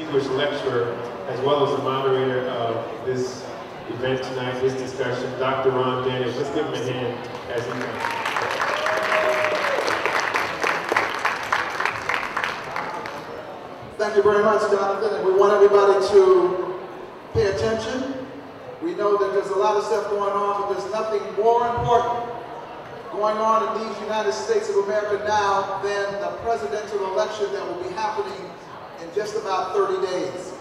distinguished lecturer, as well as the moderator of this event tonight, this discussion, Dr. Ron Daniels. Let's give him a hand as he comes. Thank you very much, Jonathan, and we want everybody to pay attention. We know that there's a lot of stuff going on, but there's nothing more important going on in these United States of America now than the presidential election that will be happening in just about 30 days.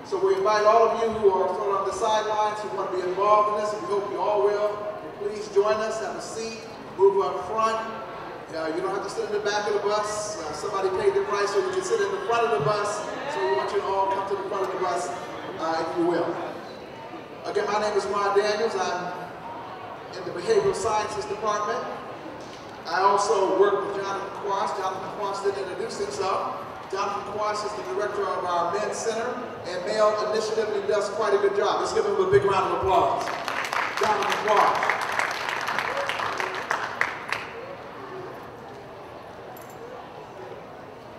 So we invite all of you who are sort of on the sidelines, who want to be involved in this, and we hope you all will. And please join us, have a seat, move up front. You don't have to sit in the back of the bus. Somebody paid the price so you can sit in the front of the bus. So we want you to all come to the front of the bus, if you will. Again, my name is Ron Daniels. I'm in the Behavioral Sciences Department. I also work with Jonathan Quash. Jonathan Quash didn't introduce himself. Jonathan Quash is the director of our Men's Center and Male Initiative, and he does quite a good job. Let's give him a big round of applause. Jonathan Quash.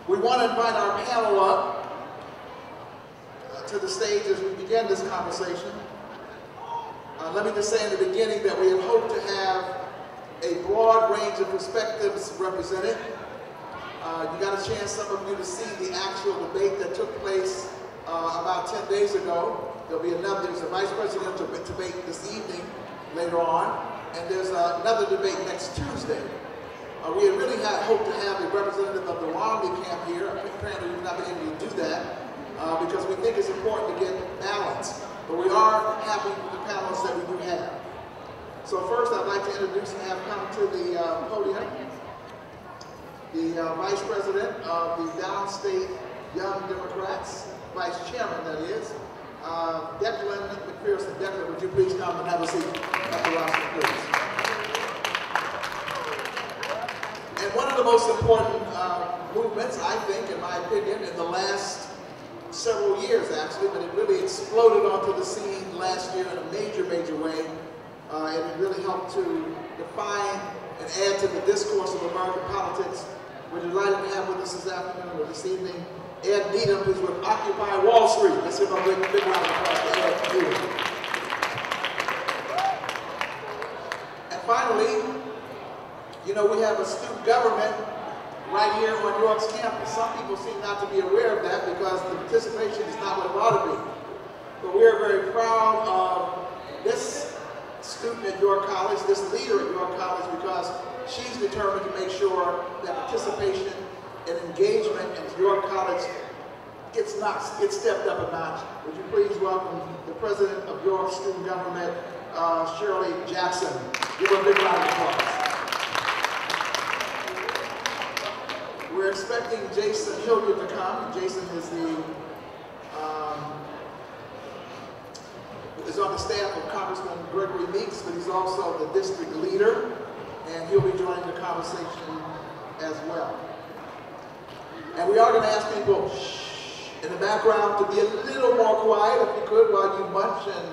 We want to invite our panel up to the stage as we begin this conversation. Let me just say in the beginning that we had hoped to have a broad range of perspectives represented. You got a chance, some of you, to see the actual debate that took place about 10 days ago. There's a vice presidential debate this evening later on, and there's another debate next Tuesday. We had really hoped to have a representative of the Romney camp here. Apparently we've not been able to do that because we think it's important to get balance. But we are happy with the panelists that we do have. So first I'd like to introduce and have come to the podium the Vice President of the Downstate Young Democrats, Vice Chairman that is, Declan McPherson. Declan, would you please come and have a seat at the rostrum, please? And one of the most important movements, I think, in my opinion, in the last several years actually, but it really exploded onto the scene last year in a major, major way, and it really helped to define and add to the discourse of American politics. We're delighted to have with us this afternoon or this evening Ed Needham, who's with Occupy Wall Street. Let's give him a big round of applause to Ed Needham. And finally, you know, we have a student government right here on York's campus. Some people seem not to be aware of that because the participation is not what it ought to be. But we are very proud of this student at York College, this leader at York College, because she's determined to make sure that participation and engagement in York College gets stepped up a notch. Would you please welcome the president of York Student Government, Shirley Jackson. Give her a big round of applause. We're expecting Jason Hilliard to come. Jason is is on the staff of Congressman Gregory Meeks, but he's also the district leader, and he'll be joining the conversation as well. And we are going to ask people in the background to be a little more quiet, if you could, while you munch and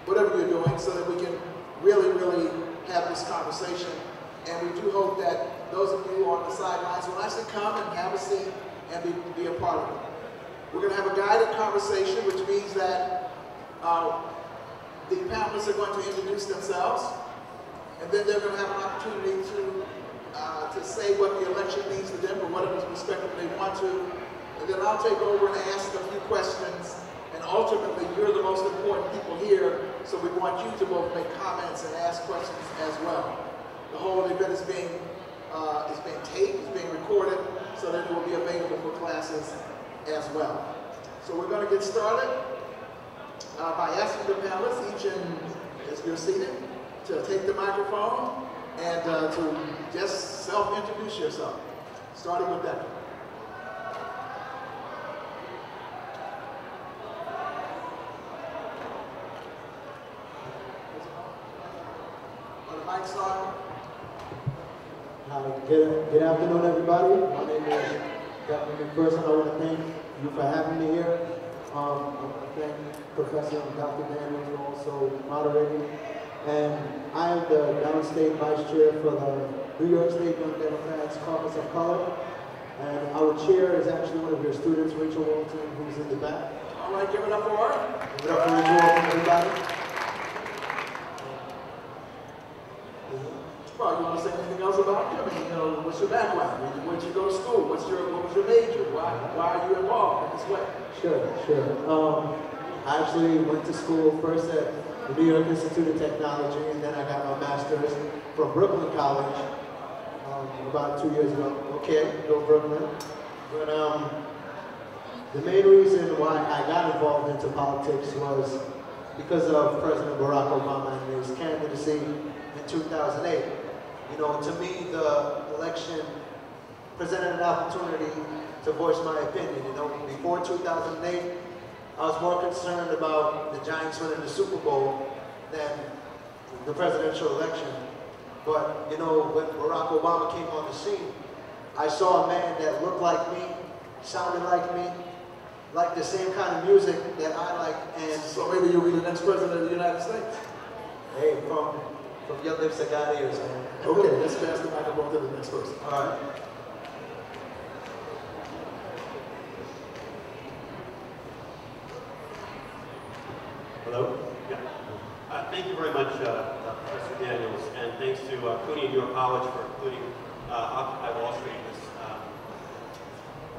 whatever you're doing, so that we can really, really have this conversation. And we do hope that those of you who are on the sidelines will actually come and have a seat and be a part of it. We're going to have a guided conversation, which means that the panelists are going to introduce themselves, and then they're going to have an opportunity to say what the election means to them from whatever perspective they want to. And then I'll take over and ask a few questions, and ultimately you're the most important people here, so we want you to both make comments and ask questions as well. The whole event is being taped, it's being recorded, so that it will be available for classes as well. So we're going to get started by asking the panelists, each as you're seated, to take the microphone and to just self-introduce yourself, starting with that. On the mic start. Good afternoon, everybody. My name is Dr. McPherson. I want to thank you for having me here. I want to thank Professor Dr. Daniels for also moderating. And I am the downstate vice chair for the New York State Young Democrats Caucus of Color. And our chair is actually one of your students, Rachel Walton, who's in the back. All right, give it up for her. Give it up for everybody. Well, you want to say anything else about you? I mean, you know, what's your background? Where'd you go to school? What was your major? Why are you involved in this way? Sure. I actually went to school first at the New York Institute of Technology, and then I got my master's from Brooklyn College about 2 years ago. Okay, go Brooklyn. But the main reason why I got involved into politics was because of President Barack Obama and his candidacy in 2008. You know, to me, the election presented an opportunity to voice my opinion. You know, before 2008, I was more concerned about the Giants winning the Super Bowl than the presidential election. But, you know, when Barack Obama came on the scene, I saw a man that looked like me, sounded like me, liked the same kind of music that I like, and... So maybe you'll be the next president of the United States? Hey, from your lips to God's ears, man. Okay, let's pass the microphone to the next person. All right. Hello? Yeah. Thank you very much, Professor Daniels, and thanks to CUNY and York College for including Occupy Wall Street in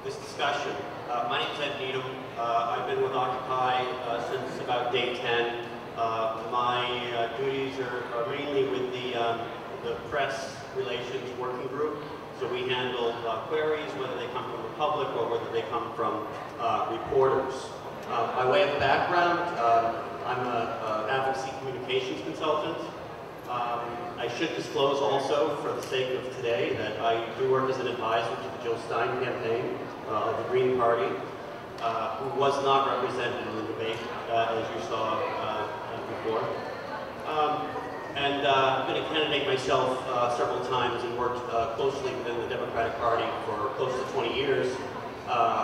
this discussion. My name is Ed Needham. I've been with Occupy since about day 10. My duties are mainly with the press relations working group. So we handle queries, whether they come from the public or whether they come from reporters. By way of background, I'm an advocacy communications consultant. I should disclose also, for the sake of today, that I do work as an advisor to the Jill Stein campaign of the Green Party, who was not represented in the debate, as you saw before. I've been a candidate myself several times and worked closely within the Democratic Party for close to 20 years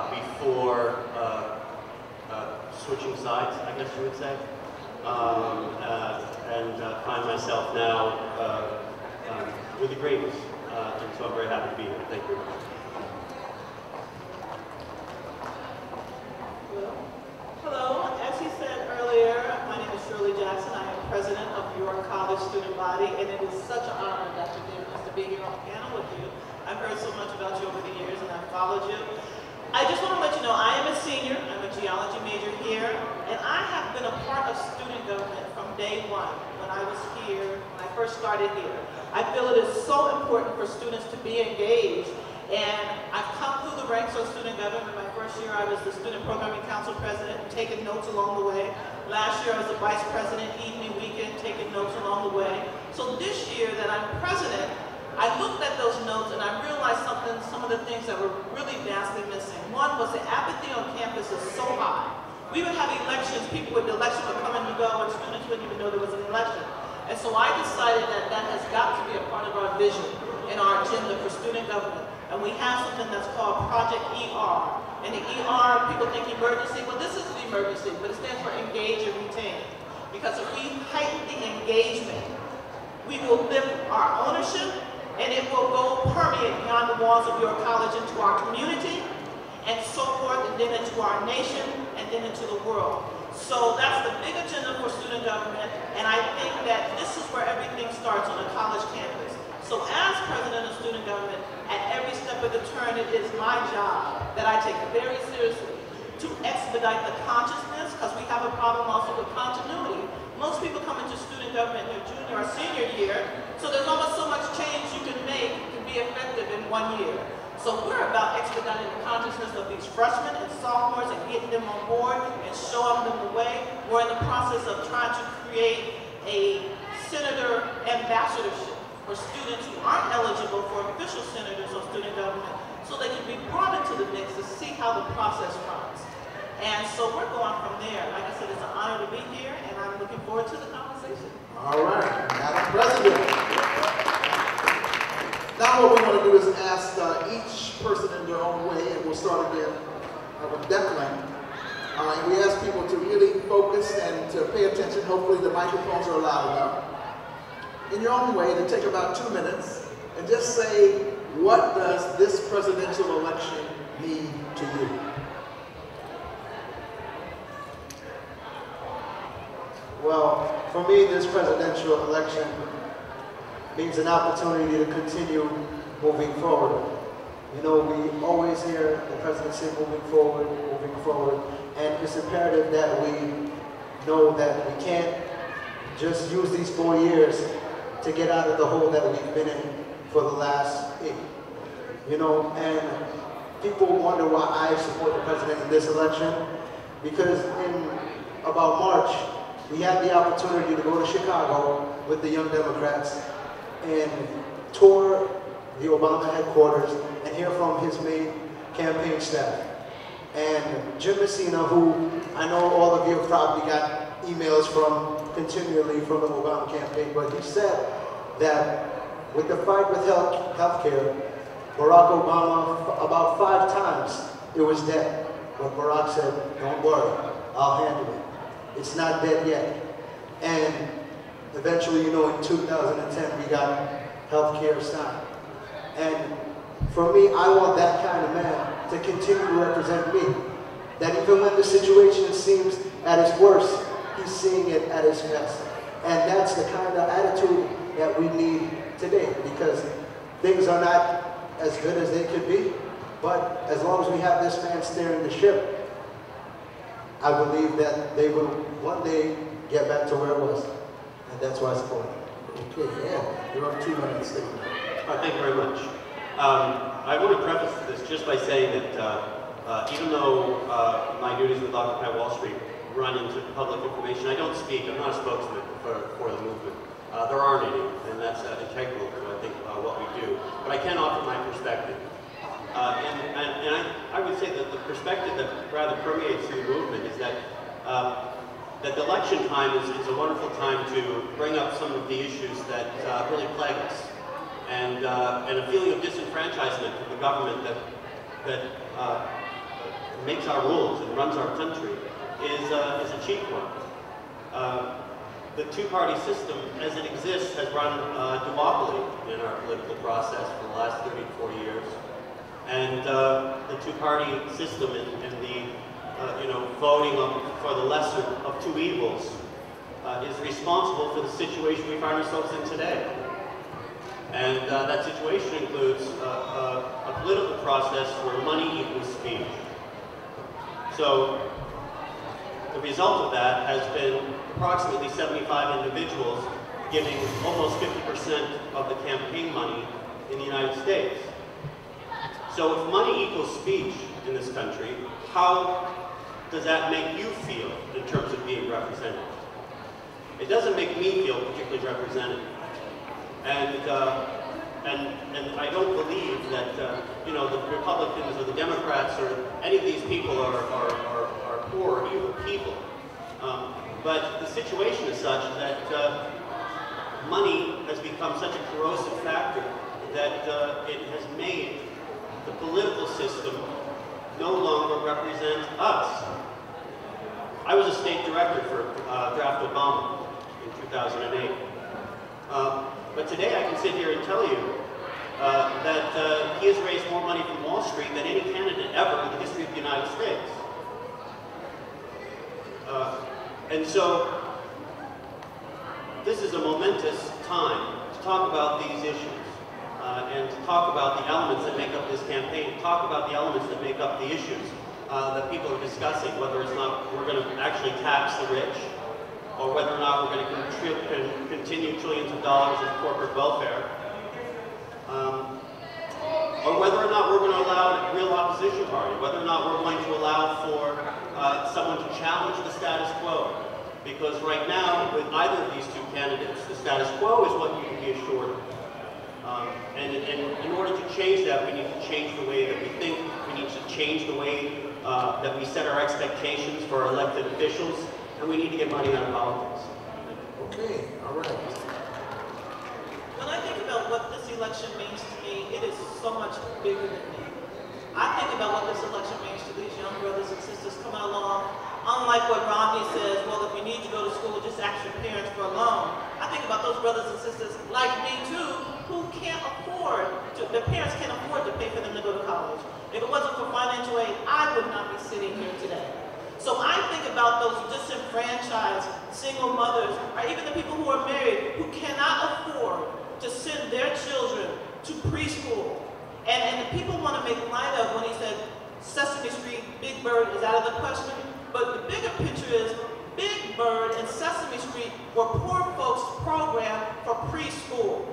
before switching sides, I guess you would say, and find myself now with the Greens, and so I'm very happy to be here. Thank you very much. Hello, as he said earlier, my name is Shirley Jackson. I am president of York College student body, and it is such an honor, Dr. Davis, to be here on panel with you. I've heard so much about you over the years, and I've followed you. I just want to let you know I am a senior. I'm a geology major here, and I have been a part of student government from day one when I was here, when I first started here. I feel it is so important for students to be engaged, and I've come through the ranks of student government. My first year I was the Student Programming Council President, taking notes along the way. Last year I was the Vice President, evening, weekend, taking notes along the way. So this year that I'm President, I looked at those notes and I realized some of the things that were really vastly missing. One was the apathy on campus is so high. We would have elections, people with the election would come and go, and students wouldn't even know there was an election. And so I decided that that has got to be a part of our vision and our agenda for student government. And we have something that's called Project ER. And the ER, people think emergency. Well, this is the emergency, but it stands for engage and retain. Because if we heighten the engagement, we will lift our ownership, and it will go permeate beyond the walls of your college into our community, and so forth, and then into our nation, and then into the world. So that's the big agenda for student government, and I think that this is where everything starts on a college campus. So as president of student government, at every step of the turn, it is my job that I take very seriously to expedite the consciousness, because we have a problem also with continuity. Most people come into student government in their junior or senior year, so there's almost so much change you can make to be effective in 1 year. So we're about expediting the consciousness of these freshmen and sophomores and getting them on board and showing them the way. We're in the process of trying to create a senator ambassadorship for students who aren't eligible for official senators or student government, so they can be brought into the mix to see how the process runs. And so we're going from there. Like I said, it's an honor to be here, and I'm looking forward to the conversation. All right, Madam President. Now what we're going to do is ask each person in their own way, and we'll start again with Declan. And we ask people to really focus and to pay attention. Hopefully the microphones are loud enough. In your own way, to take about 2 minutes, and just say, what does this presidential election mean to you? Well, for me, this presidential election means an opportunity to continue moving forward. You know, we always hear the president say moving forward, and it's imperative that we know that we can't just use these 4 years to get out of the hole that we've been in for the last 8. You know, and people wonder why I support the president in this election, because in about March, we had the opportunity to go to Chicago with the Young Democrats and tour the Obama headquarters and hear from his main campaign staff. And Jim Messina, who I know all of you have probably got emails from continually from the Obama campaign, but he said that with the fight with healthcare, Barack Obama, about 5 times, it was dead. But Barack said, don't worry, I'll handle it. It's not dead yet. And eventually, you know, in 2010, we got healthcare signed. And for me, I want that kind of man to continue to represent me. That even when the situation seems at its worst, he's seeing it at its best. And that's the kind of attitude that we need today, because things are not as good as they could be, but as long as we have this man steering the ship, I believe that they will one day get back to where it was. And that's why I support it. Okay, yeah, you're on 2 minutes. Thank you very much. I want to preface this just by saying that even though my duties with Occupy Wall Street run into public information, I don't speak. I'm not a spokesman for the movement. There aren't any, and that's integral to, I think, what we do. But I can offer my perspective. And I would say that the perspective that rather permeates the movement is that that the election time is a wonderful time to bring up some of the issues that really plague us. And a feeling of disenfranchisement from the government that makes our rules and runs our country is a cheap one. The two-party system, as it exists, has run duopoly in our political process for the last 30 to 40 years. And the two-party system and the voting for the lesser of two evils is responsible for the situation we find ourselves in today. And that situation includes a political process where money equals speech. So the result of that has been approximately 75 individuals giving almost 50% of the campaign money in the United States. So if money equals speech in this country, how does that make you feel in terms of being represented? It doesn't make me feel particularly represented. And I don't believe that the Republicans or the Democrats or any of these people are poor or evil people. But the situation is such that money has become such a corrosive factor that it has made the political system no longer represent us. I was a state director for Draft Obama in 2008. But today I can sit here and tell you that he has raised more money from Wall Street than any candidate ever in the history of the United States. And so this is a momentous time to talk about these issues and to talk about the elements that make up this campaign, talk about the elements that make up the issues that people are discussing, whether it's not we're going to actually tax the rich, or whether or not we're going to continue trillions of dollars of corporate welfare, or whether or not we're going to allow a real opposition party, whether or not we're going to allow for someone to challenge the status quo. Because right now, with either of these two candidates, the status quo is what you can be assured of. And in order to change that, we need to change the way that we think. We need to change the way that we set our expectations for our elected officials. And we need to get money out of politics. Okay, all right. When I think about what this election means to me, it is so much bigger than me. I think about what this election means to these young brothers and sisters coming along. Unlike what Romney says, well, if you need to go to school, just ask your parents for a loan. I think about those brothers and sisters, like me too, who can't afford to, their parents can't afford to pay for them to go to college. If it wasn't for financial aid, I would not be sitting here today. So I think about those disenfranchised disenfranchised single mothers, or even the people who are married, who cannot afford to send their children to preschool. And the people want to make light of when he said Sesame Street, Big Bird is out of the question. But the bigger picture is Big Bird and Sesame Street were poor folks' program for preschool.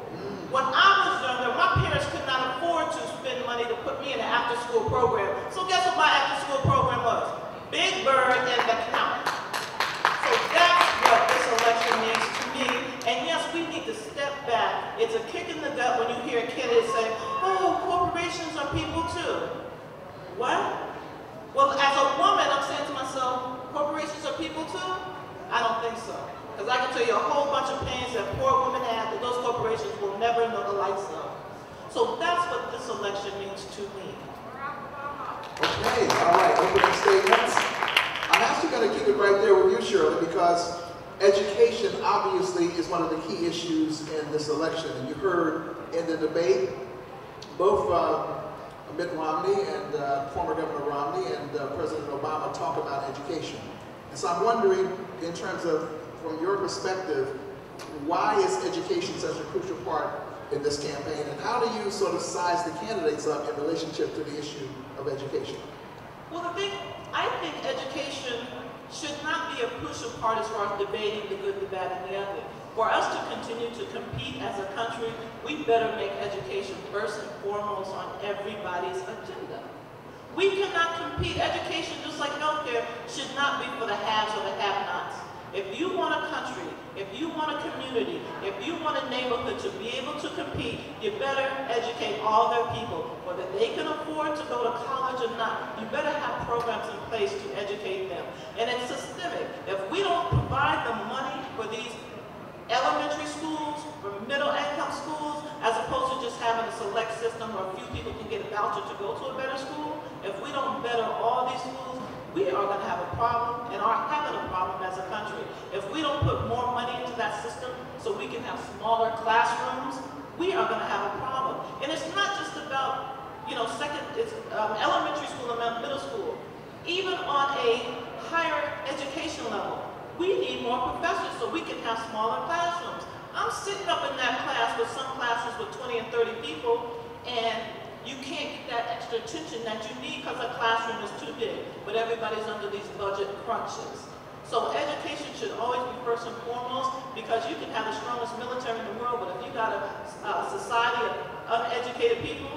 When I was younger, my parents could not afford to spend money to put me in an after-school program. So guess what my after-school program was? Big Bird and the Count. So that's what this election means to me. And yes, we need to step back. It's a kick in the gut when you hear candidates say, oh, corporations are people too. What? Well, as a woman, I'm saying to myself, corporations are people too? I don't think so. Because I can tell you a whole bunch of pains that poor women have that those corporations will never know the likes of. So that's what this election means to me. Okay, all right, opening statements. I'm actually going to keep it right there with you, Shirley, because education obviously is one of the key issues in this election. And you heard in the debate both Mitt Romney and former Governor Romney and President Obama talk about education. And so I'm wondering, in terms of, from your perspective, why is education such a crucial part in this campaign, and how do you sort of size the candidates up in relationship to the issue of education? Well, I think education should not be a crucial part as far as debating the good, the bad, and the ugly. For us to continue to compete as a country, we better make education first and foremost on everybody's agenda. We cannot compete. Education, just like healthcare, should not be for the haves or the have-nots. If you want a country, if you want a community, if you want a neighborhood to be able to compete, you better educate all their people. Whether they can afford to go to college or not, you better have programs in place to educate them. And it's systemic. If we don't provide the money for these elementary schools, for middle-income schools, as opposed to just having a select system where a few people can get a voucher to go to a better school, if we don't better all these schools, we are going to have a problem and are having a problem as a country. If we don't put more money into that system so we can have smaller classrooms, we are going to have a problem. And it's not just about, elementary school and middle school. Even on a higher education level, we need more professors so we can have smaller classrooms. I'm sitting up in that class with some classes with 20 and 30 people, and you can't get that extra attention that you need because a classroom is too big, but everybody's under these budget crunches. So education should always be first and foremost, because you can have the strongest military in the world, but if you got a society of uneducated people,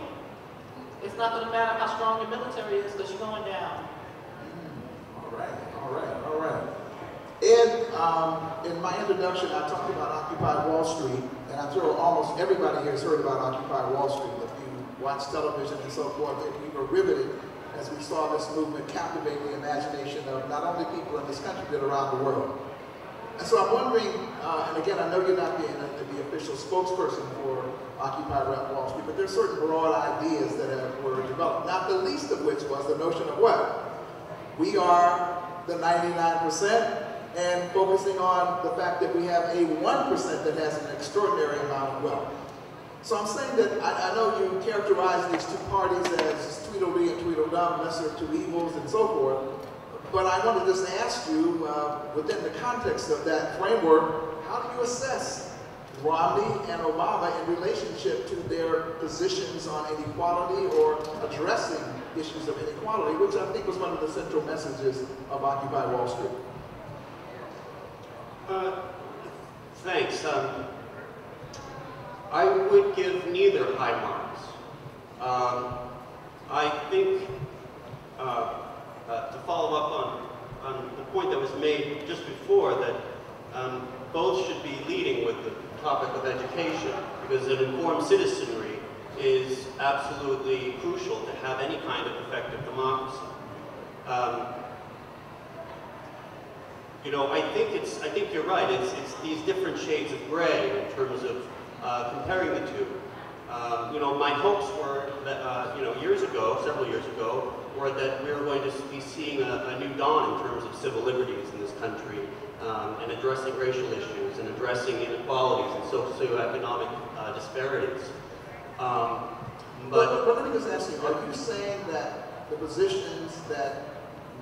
it's not going to matter how strong your military is because you're going down. All right. Ed, in my introduction, I talked about Occupy Wall Street, and I'm sure almost everybody here has heard about Occupy Wall Street. If you watch television and so forth, we were riveted as we saw this movement captivate the imagination of not only people in this country, but around the world. And so I'm wondering, and again, I know you're not the official spokesperson for Occupy Wall Street, but there's certain broad ideas that were developed, not the least of which was the notion of what? We are the 99%, and focusing on the fact that we have a 1% that has an extraordinary amount of wealth. So I'm saying that I know you characterize these two parties as Tweedledee and Tweedledum, lesser of two evils, and so forth. But I want to just ask you, within the context of that framework, how do you assess Romney and Obama in relationship to their positions on inequality or addressing issues of inequality, which I think was one of the central messages of Occupy Wall Street? Thanks. I would give neither high marks. I think, to follow up on the point that was made just before, that both should be leading with the topic of education, because an informed citizenry is absolutely crucial to have any kind of effective democracy. I think you're right. It's these different shades of gray in terms of comparing the two. My hopes were that, several years ago, were that we were going to be seeing a new dawn in terms of civil liberties in this country, and addressing racial issues and addressing inequalities and socioeconomic disparities. But let me just ask you, are you saying that the positions that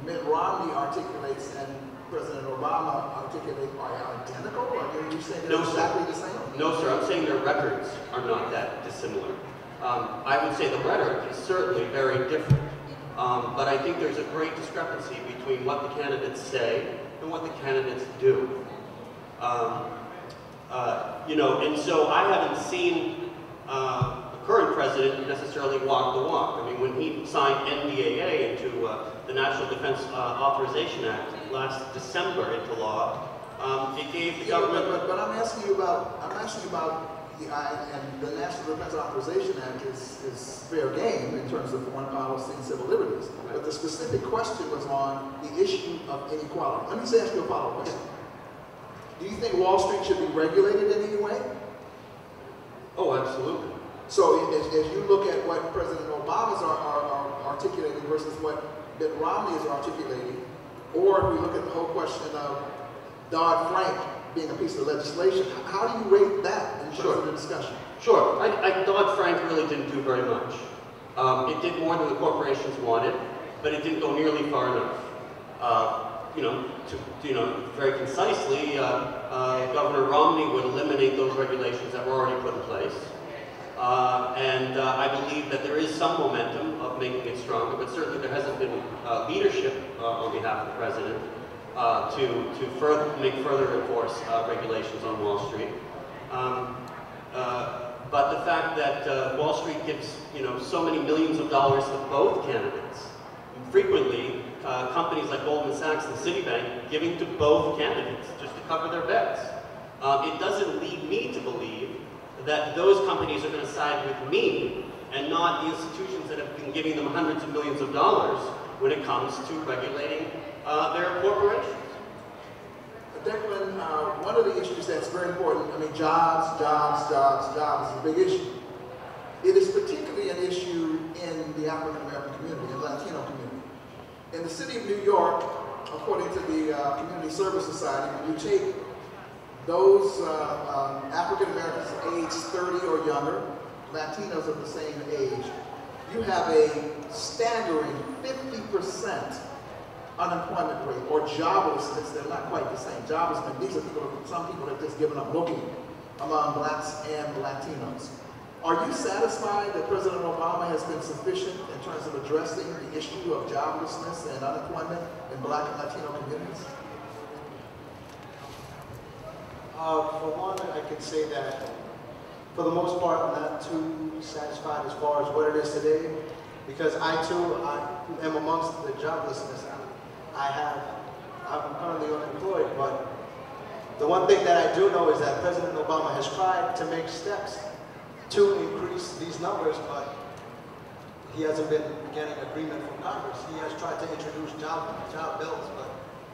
Mitt Romney articulates and President Obama articulate are identical? Are you saying they're exactly the same? No, sir. I'm saying their records are not that dissimilar. I would say the rhetoric is certainly very different. But I think there's a great discrepancy between what the candidates say and what the candidates do. You know, and so I haven't seen the current president necessarily walk the walk. I mean, when he signed NDAA into the National Defense Authorization Act last December into law, it gave the government. But I'm asking you about the National Defense Authorization Act is fair game in terms of foreign policy and civil liberties. Right. But the specific question was on the issue of inequality. Let me just ask you a follow-up question. Do you think Wall Street should be regulated in any way? Oh, absolutely. So as you look at what President Obama is articulating versus what Mitt Romney is articulating, or if we look at the whole question of Dodd-Frank being a piece of legislation, how do you rate that in terms of the discussion? Sure. Dodd-Frank really didn't do very much. It did more than the corporations wanted, but it didn't go nearly far enough. Very concisely, Governor Romney would eliminate those regulations that were already put in place. I believe that there is some momentum of making it stronger, but certainly there hasn't been leadership on behalf of the president to make further enforce regulations on Wall Street. But the fact that Wall Street gives so many millions of dollars to both candidates, frequently companies like Goldman Sachs and Citibank giving to both candidates just to cover their bets, it doesn't lead me to believe that those companies are going to side with me and not the institutions that have been giving them hundreds of millions of dollars when it comes to regulating their corporations. Declan, one of the issues that's very important, I mean, jobs is a big issue. It is particularly an issue in the African American community, the Latino community. In the city of New York, according to the Community Service Society, when you take those African Americans aged 30 or younger, Latinos of the same age, you have a staggering 50% unemployment rate, or joblessness. They're not quite the same. Joblessness, these are people, some people have just given up looking among blacks and Latinos. Are you satisfied that President Obama has been sufficient in terms of addressing the issue of joblessness and unemployment in black and Latino communities? For one, I can say that for the most part, I'm not too satisfied as far as what it is today, because I am amongst the joblessness. I'm currently unemployed, but the one thing that I do know is that President Obama has tried to make steps to increase these numbers, but he hasn't been getting agreement from Congress. He has tried to introduce job bills, but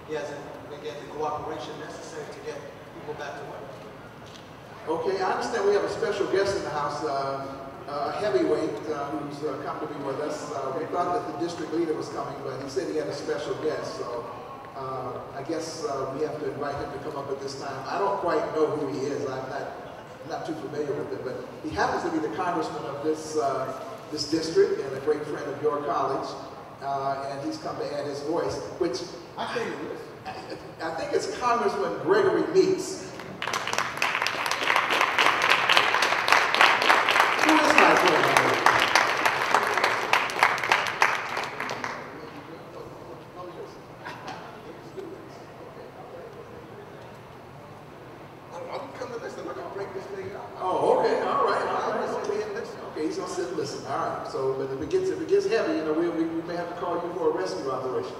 he hasn't been getting the cooperation necessary to get people back to work. Okay, I understand we have a special guest in the house, a heavyweight who's come to be with us. We thought that the district leader was coming, but he said he had a special guest, so I guess we have to invite him to come up at this time. I don't quite know who he is. I'm not too familiar with him, but he happens to be the congressman of this district and a great friend of your college, and he's come to add his voice, which I think it's Congressman Gregory Meeks. Who is my friend? I'm coming to listen. We're going to break this thing up. Oh, okay. All right. Okay, he's going to sit and listen. All right. So, but if it gets heavy, we may have to call you for a rescue operation.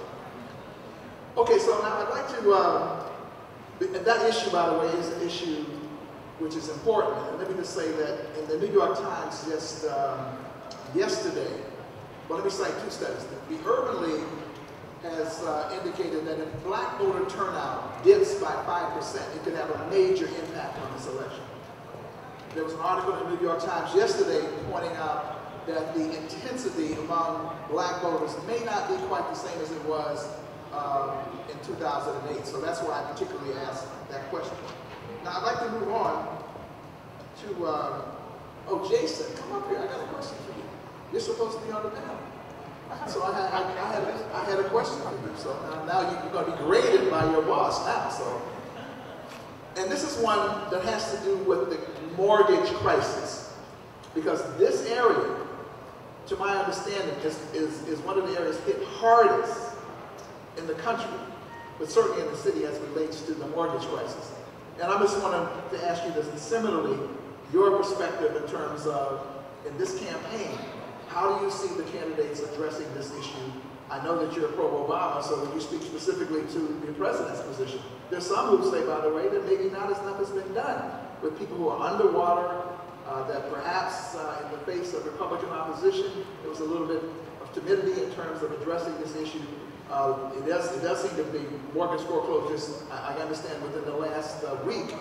Okay, so now I'd like to, that issue, by the way, is an issue which is important. And let me just say that in the New York Times just yesterday, well, let me cite two studies. The Urban League has indicated that if black voter turnout dips by 5%, it could have a major impact on this election. There was an article in the New York Times yesterday pointing out that the intensity among black voters may not be quite the same as it was in 2008. So that's why I particularly asked that question. Now I'd like to move on to, Jason, come up here. I got a question for you. You're supposed to be on the panel. So I had a question for you. So now you're going to be graded by your boss now. So, and this is one that has to do with the mortgage crisis, because this area, to my understanding, is one of the areas hit hardest in the country, but certainly in the city as it relates to the mortgage crisis. And I just wanted to ask you this, and similarly, your perspective in terms of, in this campaign, how do you see the candidates addressing this issue? I know that you're pro-Obama, so when you speak specifically to the president's position, there's some who say, by the way, that maybe not enough has been done with people who are underwater, that perhaps in the face of Republican opposition, there was a little bit of timidity in terms of addressing this issue. It does seem to be mortgage foreclosures, I understand, within the last week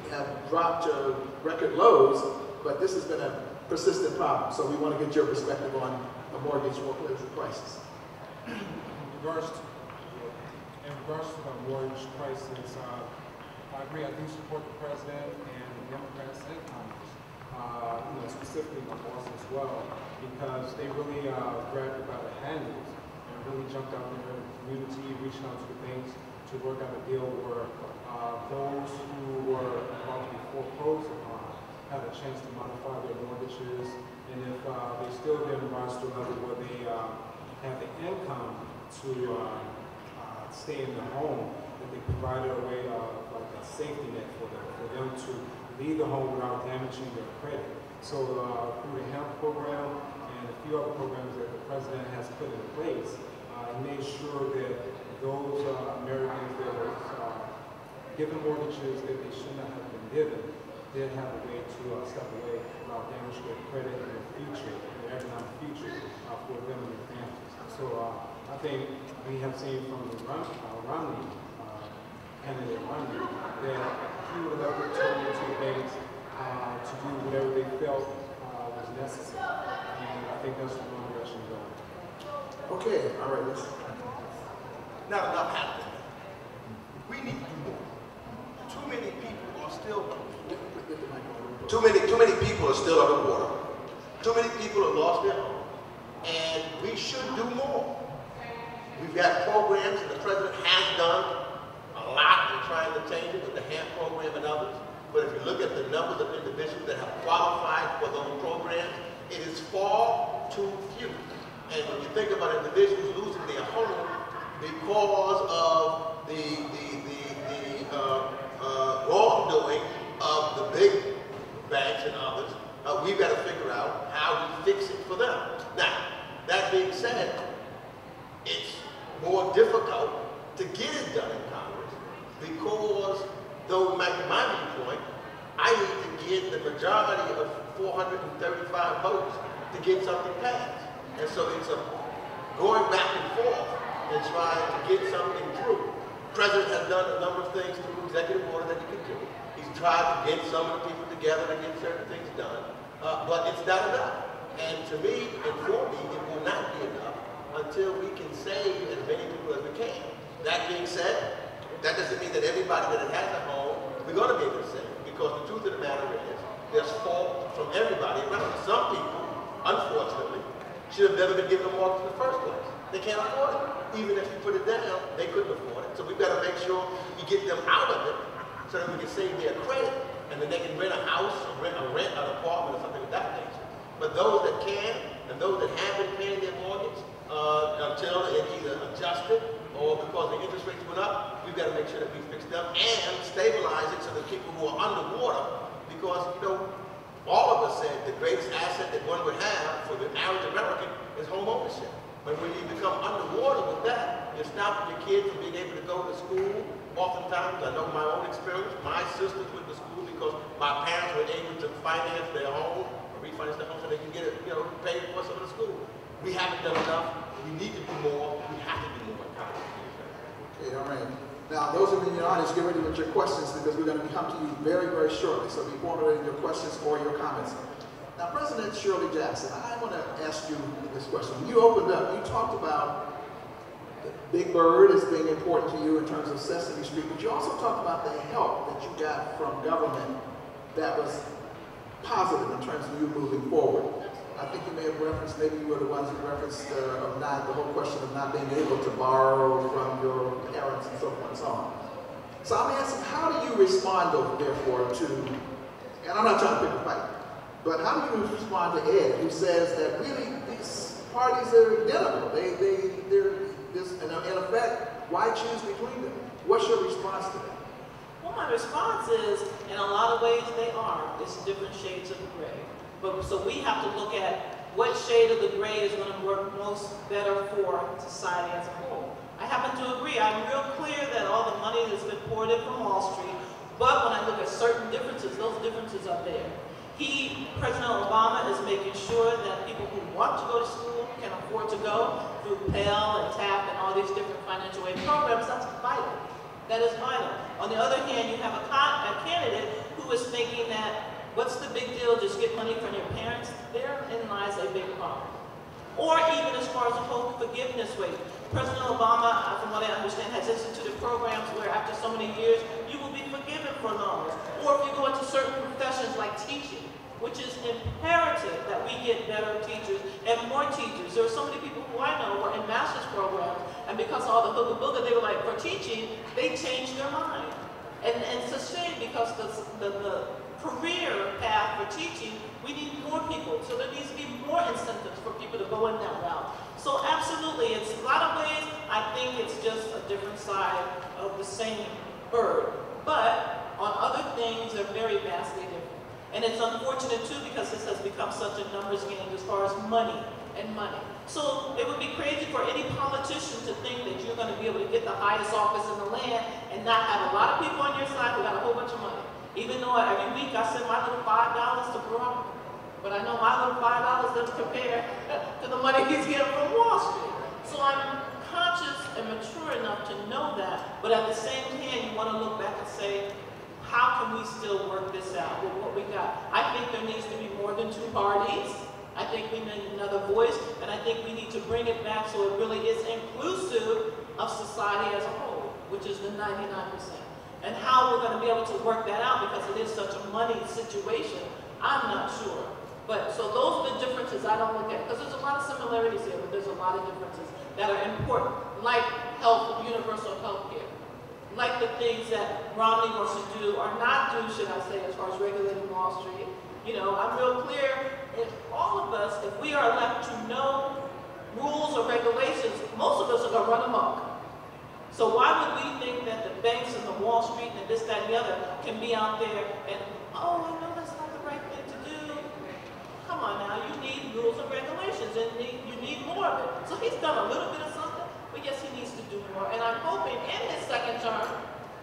have dropped to record lows, but this has been a persistent problem. So we want to get your perspective on the mortgage foreclosure crisis. In regards to the mortgage crisis, I agree. I do support the president and the Democrats and Congress, specifically my boss as well, because they really grabbed it by the handles and really jumped out there in the community, reaching out to the banks to work out a deal where those who were about to be foreclosed upon had a chance to modify their mortgages, and if they still didn't rise to a level where they have the income to stay in the home, that they provided a way of like a safety net for them to leave the home without damaging their credit. So through the HEMP program and a few other programs that the president has put in place, he made sure that those Americans that were given mortgages that they should not have been given did have a way to step away without damaging their credit in their future, their economic future for them and their families. So I think we have seen from the Romney candidate Romney that he would have returned to the banks to do whatever they felt was necessary. And I think that's the wrong direction to go. Okay, all right, let's. Not enough happening. We need to do more. Too many people are still underwater. Too many people have lost their home, and we should do more. We've got programs, and the president has done a lot in trying to change it with the HAMP program and others. But if you look at the numbers of individuals that have qualified for those programs, it is far too few. And when you think about individuals losing their home because of the wrongdoing of the big banks and others, we've got to figure out how we fix it for them. Now, that being said, it's more difficult to get it done in Congress because, though my viewpoint, I need to get the majority of 435 votes to get something passed. And so it's a going back and forth and trying to get something through. The president has done a number of things through executive order that he can do. He's tried to get some of the people together to get certain things done, but it's not enough. And to me, and for me, it will not be enough until we can save as many people as we can. That being said, that doesn't mean that everybody that has a home, we're going to be able to save, because the truth of the matter is, there's fault from everybody around. Some people, unfortunately, should have never been given a mortgage in the first place. They can't afford it. Even if you put it down, they couldn't afford it. So we've got to make sure we get them out of it so that we can save their credit, and then they can rent a house or rent an apartment or something of that nature. But those that can, and those that have been paying their mortgage until it either adjusted or because the interest rates went up, we've got to make sure that we fix them and stabilize it so that people who are underwater, because, all of us said the greatest asset that one would have for the average American is home ownership. But when you become underwater with that, you're stopping your kids from being able to go to school. Oftentimes, I know my own experience, my sisters went to school because my parents were able to finance their home, or refinance their home so they can get it, paid for some of the school. We haven't done enough. We need to do more. We have to do more in Congress. Okay, all right. Now, those of you in the audience, get ready with your questions because we're going to come to you very, very shortly. So be formulating your questions or your comments. Now, President Shirley Jackson, I want to ask you this question. When you opened up, you talked about the Big Bird as being important to you in terms of Sesame Street, but you also talked about the help that you got from government that was positive in terms of you moving forward. I think you may have referenced, maybe you were the ones who referenced the whole question of not being able to borrow from your parents and so forth and so on. So I'm asking, how do you respond, therefore, to, and I'm not trying to pick a fight, but how do you respond to Ed, who says that really these parties are identical? In effect, why choose between them? What's your response to that? Well, my response is, in a lot of ways they are. It's different shades of gray. But so we have to look at what shade of the gray is going to work most better for society as a whole. I happen to agree. I'm real clear that all the money that's been poured in from Wall Street, but when I look at certain differences, those differences are there. President Obama is making sure that people who want to go to school can afford to go through Pell and TAP and all these different financial aid programs. That's vital. That is vital. On the other hand, you have a candidate who is thinking that, what's the big deal, just get money from your parents? Therein lies a big problem. Or even as far as the whole forgiveness rate. President Obama, from what I understand, has instituted programs where after so many years, you will be forgiven for loans. Or if you go into certain professions like teaching, which is imperative that we get better teachers and more teachers. There are so many people who I know were in master's programs, and because of all the hooga-booga, they were like, for teaching, they changed their mind. And it's a shame because the career path for teaching, we need more people. So there needs to be more incentives for people to go in that route. So absolutely, it's a lot of ways, I think it's just a different side of the same bird. But on other things, they're very vastly different. And it's unfortunate too because this has become such a numbers game as far as money and money. So it would be crazy for any politician to think that you're going to be able to get the highest office in the land and not have a lot of people on your side who got a whole bunch of money. Even though every week I send my little $5 to Barack, but I know my little $5 doesn't compare to the money he's getting from Wall Street. So I'm conscious and mature enough to know that, but at the same hand, you want to look back and say, how can we still work this out with what we got? I think there needs to be more than two parties. I think we need another voice, and I think we need to bring it back so it really is inclusive of society as a whole, which is the 99%. And how we're going to be able to work that out because it is such a money situation, I'm not sure. But so those are the differences I don't look at, because there's a lot of similarities here, but there's a lot of differences that are important, like health, universal health care. Like the things that Romney wants to do or not do, should I say, as far as regulating Wall Street. You know, I'm real clear, if all of us, if we are left to no rules or regulations, most of us are going to run amok. So why would we think that the banks and the Wall Street and this, that, and the other can be out there and, oh, I know that's not the right thing to do. Come on now, you need rules and regulations and you need more of it. So he's done a little bit of something, but yes, he needs to do more. And I'm hoping in his second term,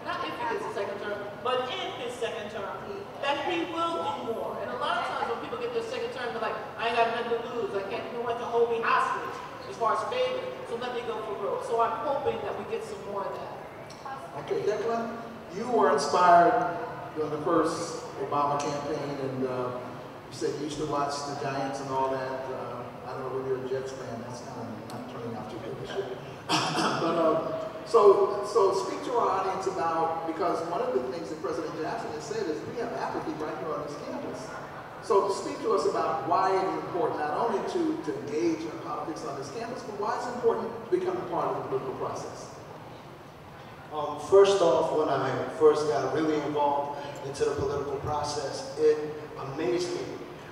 not if he gets a second term, but in his second term, that he will do more. And a lot of times when people get their second term, they're like, I ain't got nothing to lose. I can't do what to hold me hostage as far as favor. So let me go for broke. So I'm hoping that we get some more of that. Okay, Declan, you were inspired during the first Obama campaign, and you said you used to watch the Giants and all that. I don't know whether you're a Jets fan. That's kind of not turning out too good this year. But so speak to our audience about, because one of the things that President Jackson has said is we have apathy right here on this campus. So speak to us about why it is important not only to engage in politics on this campus, but why it's important to become a part of the political process. First off, when I first got really involved into the political process, it amazed me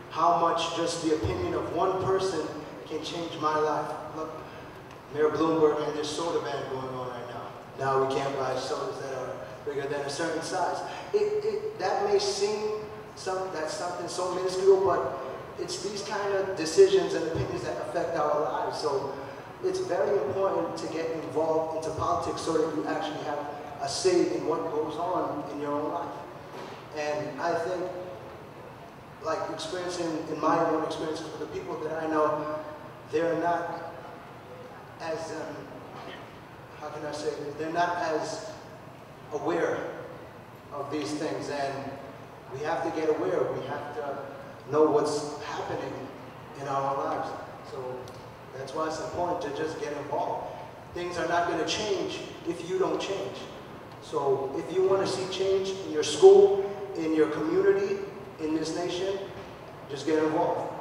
how much just the opinion of one person can change my life. Look, Mayor Bloomberg and this soda ban going on right now. Now we can't buy sodas that are bigger than a certain size. That may seem that's something so minuscule, but it's these kind of decisions and opinions that affect our lives. So it's very important to get involved into politics so that you actually have a say in what goes on in your own life. And I think, like experiencing in my own experiences with the people that I know, they're not as, how can I say, they're not as aware of these things, and we have to get aware. We have to know what's happening in our lives. So that's why it's important to just get involved. Things are not going to change if you don't change. So if you want to see change in your school, in your community, in this nation, just get involved.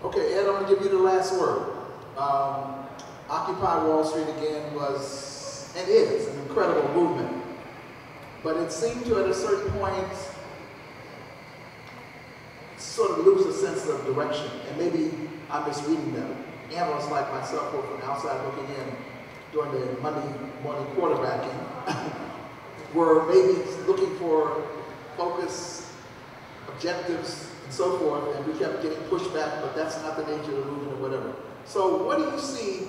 Okay, Ed, I'm going to give you the last word. Occupy Wall Street again was, and is, an incredible movement. But it seemed to, at a certain point, sort of lose a sense of direction. And maybe I'm misreading them. Analysts like myself who are from outside looking in during the Monday morning quarterbacking were maybe looking for focus, objectives, and so forth, and we kept getting pushed back, but that's not the nature of the movement or whatever. So what do you see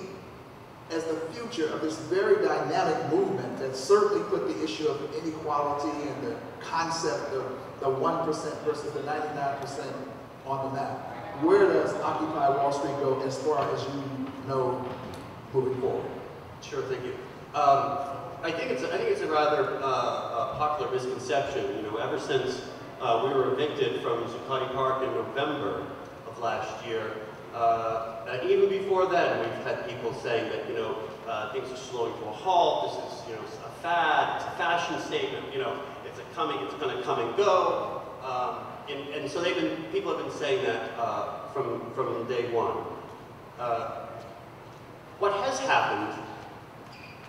as the future of this very dynamic movement that certainly put the issue of inequality and the concept of the 1% versus the 99% on the map? Where does Occupy Wall Street go as far as you know moving forward? Sure, thank you. I think it's a rather popular misconception. You know, ever since we were evicted from Zuccotti Park in November of last year, and even before then, we've had people saying that, you know, things are slowing to a halt. This is, you know, a fad. It's a fashion statement. You know, it's going to come and go. And so people have been saying that from day one. What has happened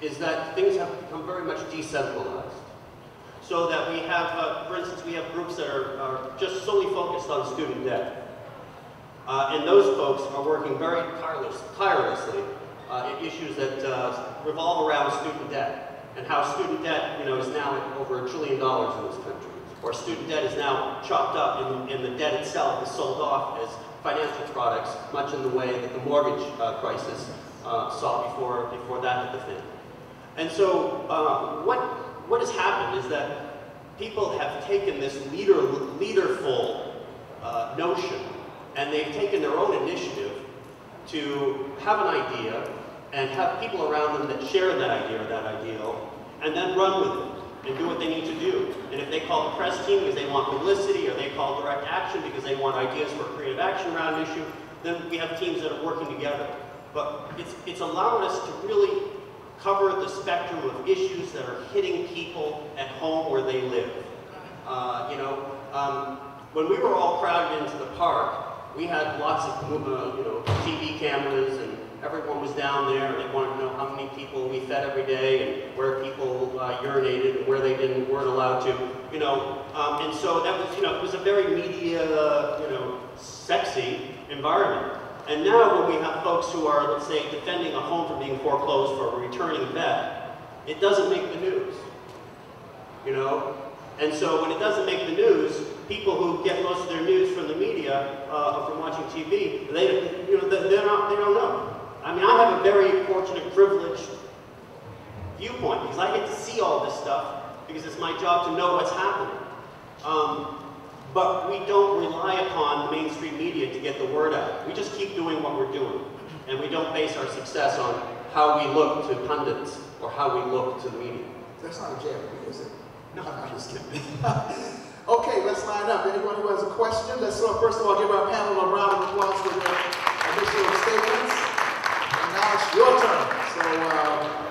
is that things have become very much decentralized. So that we have, for instance, we have groups that are just solely focused on student debt. And those folks are working very tirelessly in issues that revolve around student debt, and how student debt, you know, is now at over $1 trillion in this country, or student debt is now chopped up, and the debt itself is sold off as financial products, much in the way that the mortgage crisis saw before that hit the fan. And so, what has happened is that people have taken this leaderful notion, and they've taken their own initiative to have an idea and have people around them that share that idea or that ideal, and then run with it and do what they need to do. And if they call the press team because they want publicity, or they call direct action because they want ideas for a creative action around an issue, then we have teams that are working together. But it's allowed us to really cover the spectrum of issues that are hitting people at home where they live. When we were all crowded into the park, we had lots of TV cameras, and everyone was down there, and they wanted to know how many people we fed every day, and where people urinated, and where they weren't allowed to, and so that was, it was a very media, sexy environment. And now when we have folks who are, let's say, defending a home from being foreclosed for a returning vet, it doesn't make the news, And so when it doesn't make the news, people who get most of their news from the media, from watching TV, they don't know. I mean, I have a very fortunate, privileged viewpoint, because I get to see all this stuff, because it's my job to know what's happening. But we don't rely upon the mainstream media to get the word out. We just keep doing what we're doing. And we don't base our success on how we look to pundits or how we look to the media. That's not a jab, is it? No, I'm just kidding. Okay, let's line up. Anyone who has a question? Let's first of all give our panel a round of applause for their initial statements. And now it's your turn. So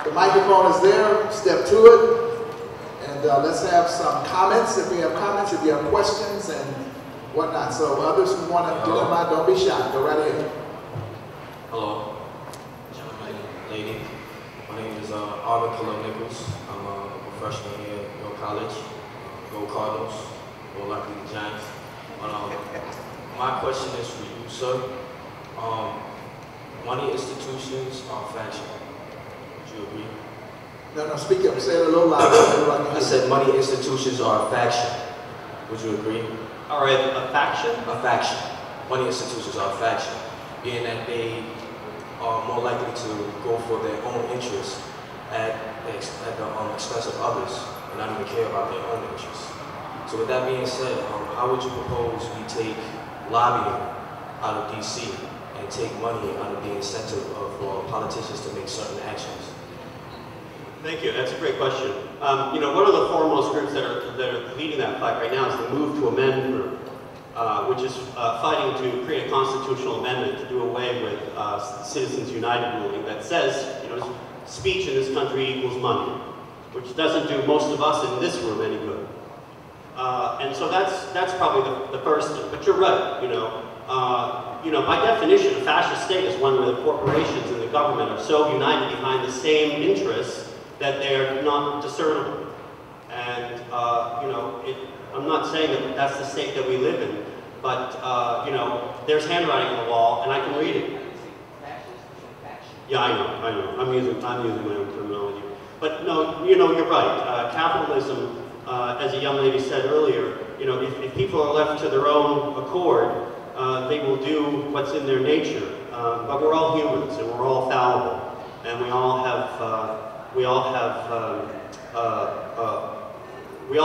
the microphone is there. Step to it. And let's have some comments, if we have comments, if you have questions and whatnot. So others who want to do them out, don't be shy. Go right ahead. Hello, gentlemen, lady. My name is Arvin Khalil-Nichols. I'm a freshman here at York College. Go Cardinals, more likely the Giants. My question is for you, sir. Money institutions are faction. Would you agree? No, speak up. Say it a little louder. I said money institutions are a faction. Would you agree? All right, a faction? A faction. Money institutions are a faction, being that they are more likely to go for their own interests at the expense of others, and not even care about their own interests. So with that being said, how would you propose we take lobbying out of DC and take money out of the incentive of politicians to make certain actions? Thank you. That's a great question. One of the foremost groups that are leading that fight right now is the Move to Amend group, which is fighting to create a constitutional amendment to do away with Citizens United ruling that says, speech in this country equals money, which doesn't do most of us in this room any good. And so that's probably the first thing. But you're right. by definition, a fascist state is one where the corporations and the government are so united behind the same interests that they're not discernible. And, I'm not saying that that's the state that we live in, but, there's handwriting on the wall, and I can read it. Yeah, I know. I'm using my own terminology. But no, you're right. Capitalism, as a young lady said earlier, if people are left to their own accord, they will do what's in their nature. But we're all humans, and we're all fallible, and we all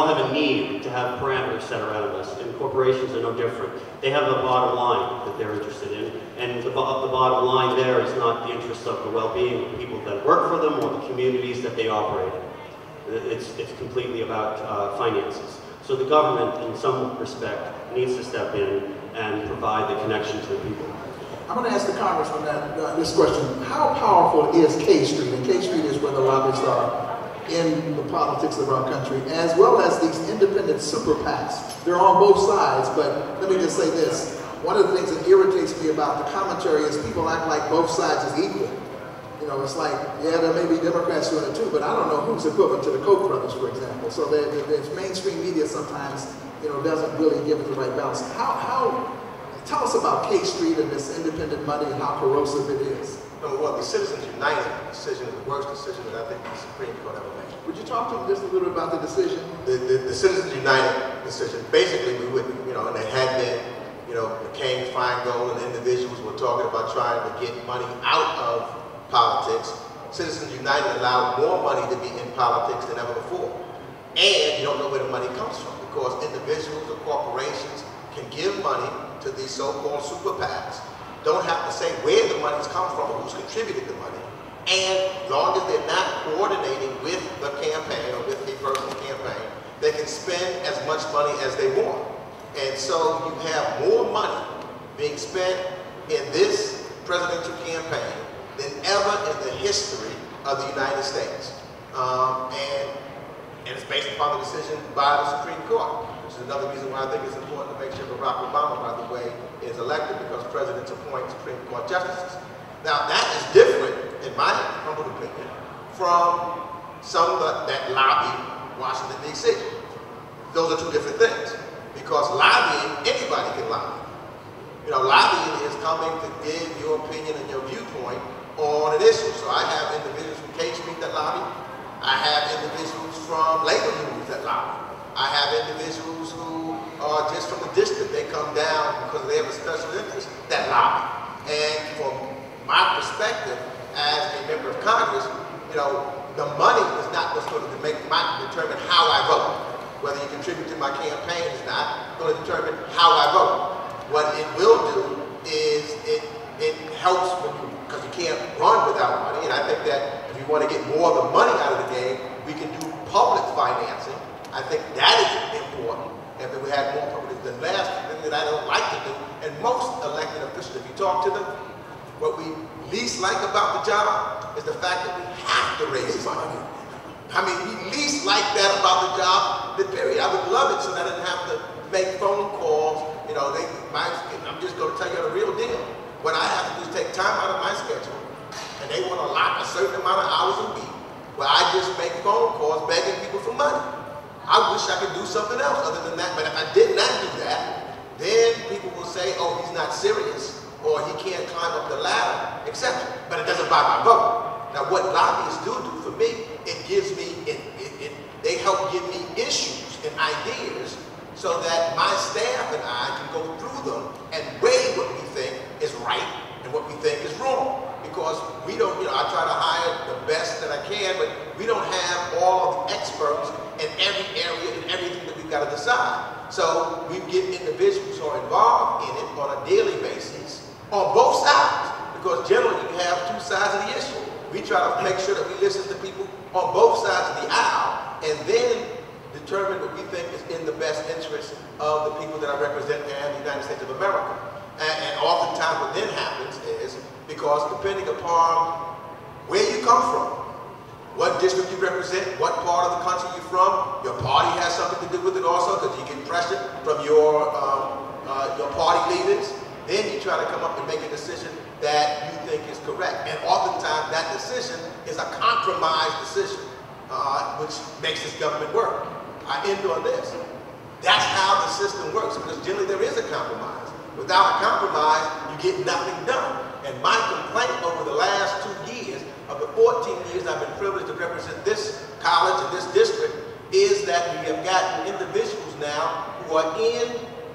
have a need to have parameters set around us, and corporations are no different. They have a bottom line that they're interested in, and the bottom line there is not the interests of the well-being of the people that work for them or the communities that they operate in. It's completely about finances. So the government, in some respect, needs to step in and provide the connection to the people. I'm going to ask the congressman this question. How powerful is K Street? And K Street is where the lobbyists are in the politics of our country, as well as these independent super PACs. They're on both sides, but let me just say this. One of the things that irritates me about the commentary is people act like both sides is equal. It's like, yeah, there may be Democrats doing it too, but I don't know who's equivalent to the Koch brothers, for example. So there's mainstream media sometimes, doesn't really give it the right balance. Tell us about K Street and this independent money and how corrosive it is. Number one, the Citizens United decision is the worst decision that I think the Supreme Court ever made. Would you talk to me just a little bit about the decision? The Citizens United decision, basically we would, and it had been, McCain, Feingold, and individuals were talking about trying to get money out of politics. Citizens United allowed more money to be in politics than ever before. And you don't know where the money comes from, because individuals or corporations can give money to these so-called super PACs, don't have to say where the money's come from or who's contributed the money, and as long as they're not coordinating with the campaign or with a personal campaign, they can spend as much money as they want. And so you have more money being spent in this presidential campaign than ever in the history of the United States. And it's based upon the decision by the Supreme Court, which is another reason why I think it's important to make sure Barack Obama, by the way, is elected, because presidents appoint Supreme Court justices. Now, that is different, in my humble opinion, from some that lobby Washington, D.C. Those are two different things, because lobbying, anybody can lobby. Lobbying is coming to give your opinion and your viewpoint on an issue. So I have individuals from K Street that lobby. I have individuals from labor unions that lobby. I have individuals who are just from the district. They come down because they have a special interest that lobby. And from my perspective as a member of Congress, the money is not what's going to determine how I vote. Whether you contribute to my campaign is not going to determine how I vote. What it will do is it helps because you can't run without money. And I think that if you want to get more of the money out of the game, we can do public financing. I think that is important. And if we had more public, the last thing that I don't like to do, and most elected officials, if you talk to them, what we least like about the job is the fact that we have to raise money. I mean, we least like that about the job, the period. I would love it so that I didn't have to make phone calls. I'm just going to tell you the real deal. What I have to do is take time out of my schedule, and they want to lock a certain amount of hours a week, where I just make phone calls begging people for money. I wish I could do something else other than that, but if I did not do that, then people will say, oh, he's not serious, or he can't climb up the ladder, etc. But it doesn't buy my vote. Now, what lobbyists do for me, it gives me, they help give me issues and ideas so that my staff and I can go through them and weigh what we think is right and what we think is wrong. Because we don't, I try to hire the best that I can, but we don't have all of the experts in every area and everything that we've got to decide. So we get individuals who are involved in it on a daily basis on both sides, because generally you have two sides of the issue. We try to make sure that we listen to people on both sides of the aisle and then determine what we think is in the best interest of the people that I represent in the United States of America. And oftentimes what then happens is, because depending upon where you come from, what district you represent, what part of the country you're from, your party has something to do with it also, because you get pressure from your party leaders. Then you try to come up that you think is correct. And oftentimes that decision is a compromise decision, which makes this government work. I end on this. That's how the system works, because generally there is a compromise. Without a compromise, you get nothing done. And my complaint over the last 2 years, of the 14 years I've been privileged to represent this college and this district, is that we have gotten individuals now who are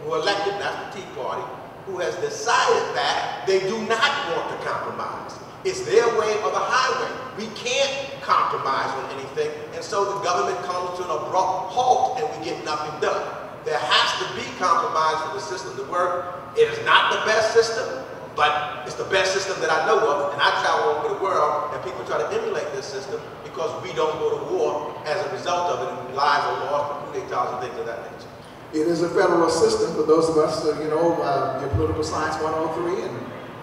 elected, that's the Tea Party, who has decided that they do not want to compromise. It's their way or the highway. We can't compromise on anything, and so the government comes to an abrupt halt and we get nothing done. There has to be compromise for the system to work. It is not the best system, but it's the best system that I know of, and I travel all over the world, and people try to emulate this system because we don't go to war as a result of it, and lives are lost for coup d'etats and things of that nature. It is a federal system for those of us, your political science 103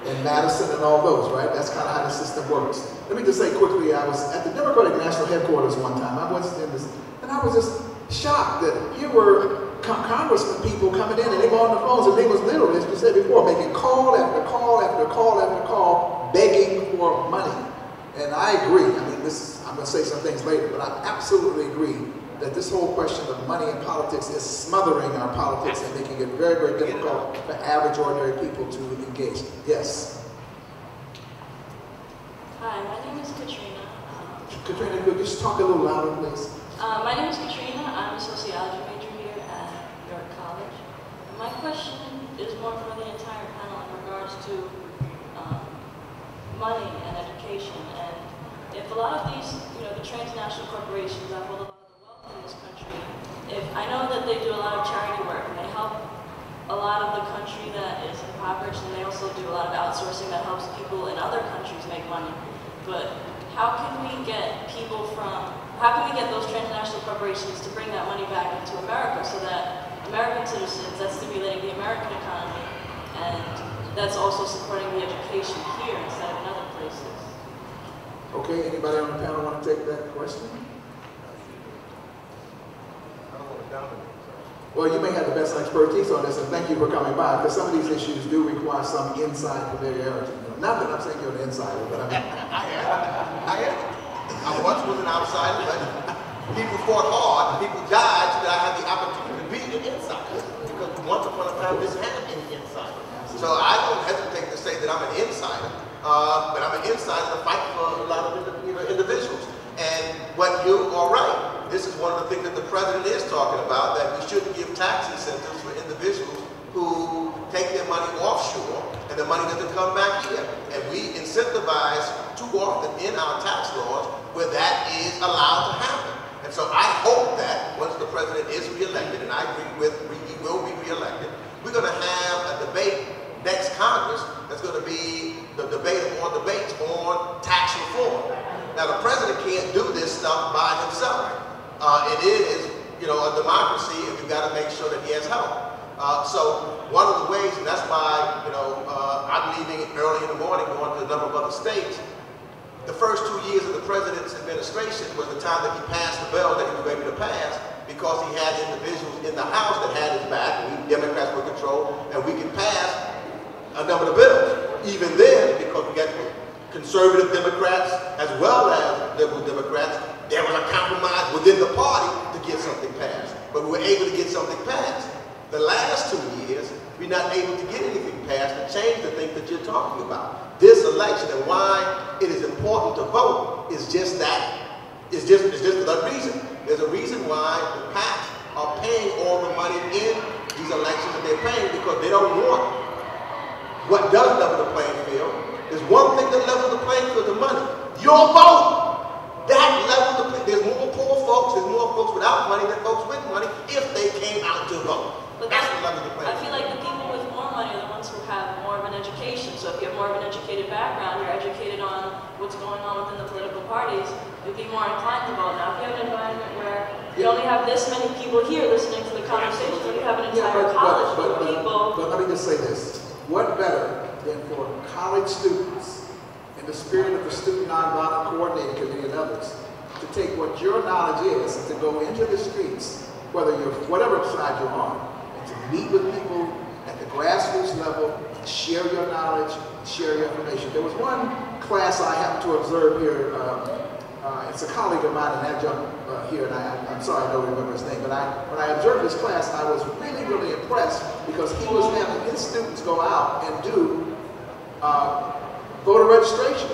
and Madison and all those, right? That's kind of how the system works. Let me just say quickly, I was at the Democratic National Headquarters one time. I was in this, and I was just shocked that here were congressmen people coming in, and they were on the phones, and they was literally, as we said before, making call after call after call after call, begging for money. And I agree. I mean, I'm going to say some things later, but I absolutely agree that this whole question of money in politics is smothering our politics and making it very, very difficult for average, ordinary people to engage. Yes? Hi, my name is Katrina. Katrina, could you just talk a little louder, please? My name is Katrina. I'm a sociology major here at York College. And my question is more for the entire panel in regards to money and education. And if a lot of these, the transnational corporations that hold a lot of the wealth in this country, I know that they do a lot of charity work and they help a lot of the country that is impoverished, and they also do a lot of outsourcing that helps people in other countries make money. But how can we get those transnational corporations to bring that money back into America so that American citizens, that's stimulating the American economy, and that's also supporting the education here instead of in other places? Okay, anybody on the panel want to take that question? I don't want to dominate. Well, you may have the best expertise on this, and thank you for coming by, because some of these issues do require some inside familiarity. Not that I'm saying you're an insider, but I mean... I am. I once was an outsider, but people fought hard, and people died so that I had the opportunity to be an insider. Because once upon a time, this had been an insider. So I don't hesitate to say that I'm an insider, but I'm an insider to fight for a lot of individuals. And what you are right. This is one of the things that the president is talking about, that we shouldn't give tax incentives for individuals who take their money offshore and the money doesn't come back here. And we incentivize too often in our tax laws where that is allowed to happen. And so I hope that once the president is reelected, and I agree with he will be reelected, we're going to have a debate next Congress that's going to be the debate of all debates on tax reform. Now the president can't do this stuff by himself. It is, a democracy, and you've got to make sure that he has help. So one of the ways, and that's why, I'm leaving early in the morning, going to a number of other states. The first 2 years of the president's administration was the time that he passed the bill that he was able to pass, because he had individuals in the House that had his back, and we Democrats were controlled, and we could pass a number of bills. Even then, because we got conservative Democrats as well as liberal Democrats, there was a compromise within the party to get something passed. But we were able to get something passed. The last 2 years, we're not able to get anything passed to change the things that you're talking about. This election and why it is important to vote is just that. It's just for that reason. There's a reason why the PACs are paying all the money in these elections that they're paying, because they don't want what does level the playing field. There's one thing that levels the playing field, the money. Your vote. That level, there's more poor folks, there's more folks without money than folks with money if they came out to vote. But that's the level of the playing. I feel like the people with more money are the ones who have more of an education. So if you have more of an educated background, you're educated on what's going on within the political parties, you'll be more inclined to vote. Now, if you have an environment where you only have this many people here listening to the conversation, when you have an entire college full of people. But let me just say this. What better than for college students, in the spirit of the Student Nonviolent Coordinating Committee and others, to take what your knowledge is and to go into the streets, whatever side you're on, and to meet with people at the grassroots level, share your knowledge, share your information. There was one class I happened to observe here. It's a colleague of mine, an adjunct here, and I'm sorry I don't remember his name, but when I observed this class, I was really, really impressed because he was having his students go out and do voter registration.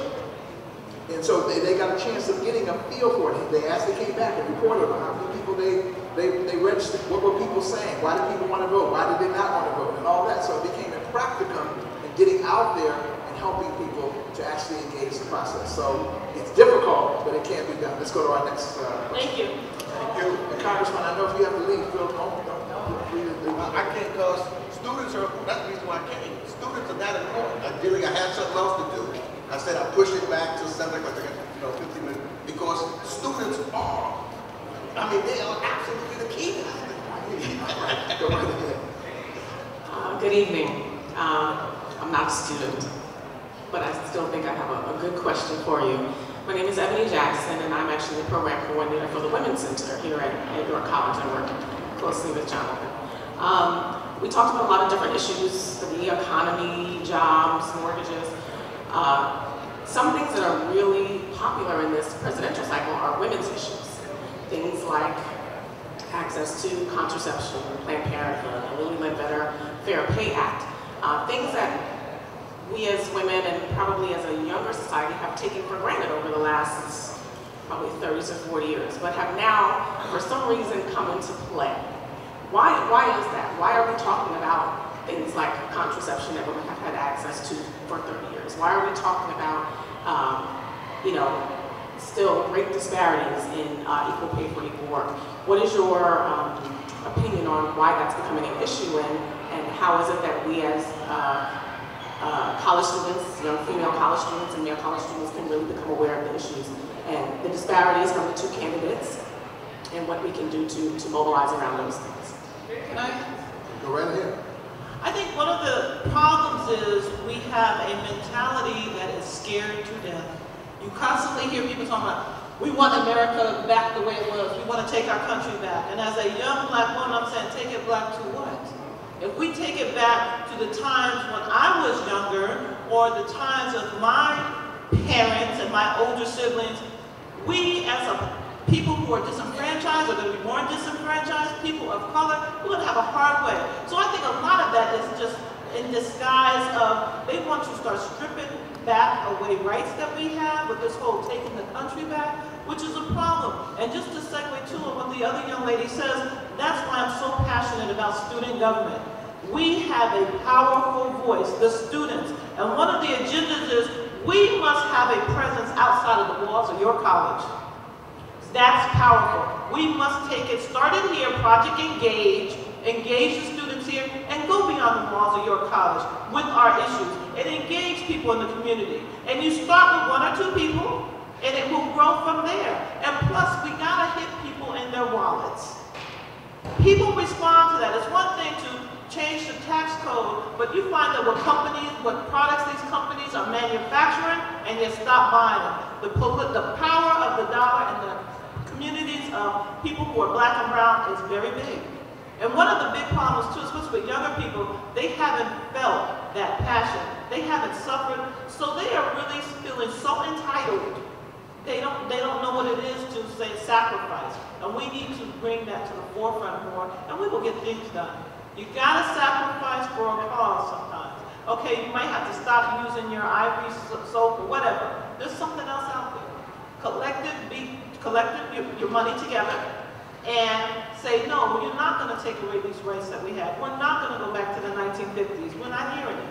And so they got a chance of getting a feel for it. They came back and reported on how many people they registered, what were people saying, why did people want to vote, why did they not want to vote, and all that. So it became a practicum in getting out there and helping people to actually engage the process. So it's difficult, but it can be done. Let's go to our next question. Thank you. Thank you. And Congressman, I know if you have to leave, Phil, don't feel free to leave. I can't because students are, that's the reason why I came. Students are that important. Ideally, I had something else to do. I said I pushed it back to 7 o'clock, 15 minutes, because students are, I mean, they are absolutely the key to this thing. Go right ahead. Good evening. I'm not a student, but I still think I have a good question for you. My name is Ebony Jackson, and I'm actually the program coordinator for the Women's Center here at York College. I work closely with Jonathan. We talked about a lot of different issues, the economy, jobs, mortgages. Some things that are really popular in this presidential cycle are women's issues. Things like access to contraception, Planned Parenthood, the Lilly Ledbetter Fair Pay Act. Things that we as women and probably as a younger society have taken for granted over the last probably 30 to 40 years, but have now, for some reason, come into play. Why is that? Why are we talking about things like contraception that women have had access to for 30 years? Why are we talking about, still great disparities in equal pay for equal work? What is your opinion on why that's becoming an issue, and how is it that we as college students, young female college students and male college students can really become aware of the issues and the disparities from the two candidates and what we can do to mobilize around those things? Can I? Go right ahead. I think one of the problems is we have a mentality that is scared to death. You constantly hear people talking about, we want America back the way it was. We want to take our country back. And as a young black woman, I'm saying, take it back to what? If we take it back to the times when I was younger, or the times of my parents and my older siblings, we as a people who are disenfranchised are going to be more disenfranchised, people of color, we're going to have a hard way. So I think a lot of that is just in disguise of, they want to start stripping back away rights that we have with this whole taking the country back, which is a problem. And just to segue to what the other young lady says, that's why I'm so passionate about student government. We have a powerful voice, the students. And one of the agendas is we must have a presence outside of the walls of your college. That's powerful. We must take it, started here, Project Engage the students here, and go beyond the walls of your college with our issues, and engage people in the community. And you start with 1 or 2 people, and it will grow from there. And plus, we gotta hit people in their wallets. People respond to that. It's one thing to change the tax code, but you find that what products these companies are manufacturing, and you stop buying them. The power of the dollar and the communities of people who are black and brown is very big. And one of the big problems too, especially with younger people, they haven't felt that passion. They haven't suffered, so they are really feeling so entitled. They don't know what it is to say sacrifice. And we need to bring that to the forefront more, and we will get things done. You gotta sacrifice for a cause sometimes. Okay, you might have to stop using your ivory soap or whatever. There's something else out there. Collective your money together and say, no, you're not going to take away these rights that we had. We're not going to go back to the 1950s. We're not hearing it.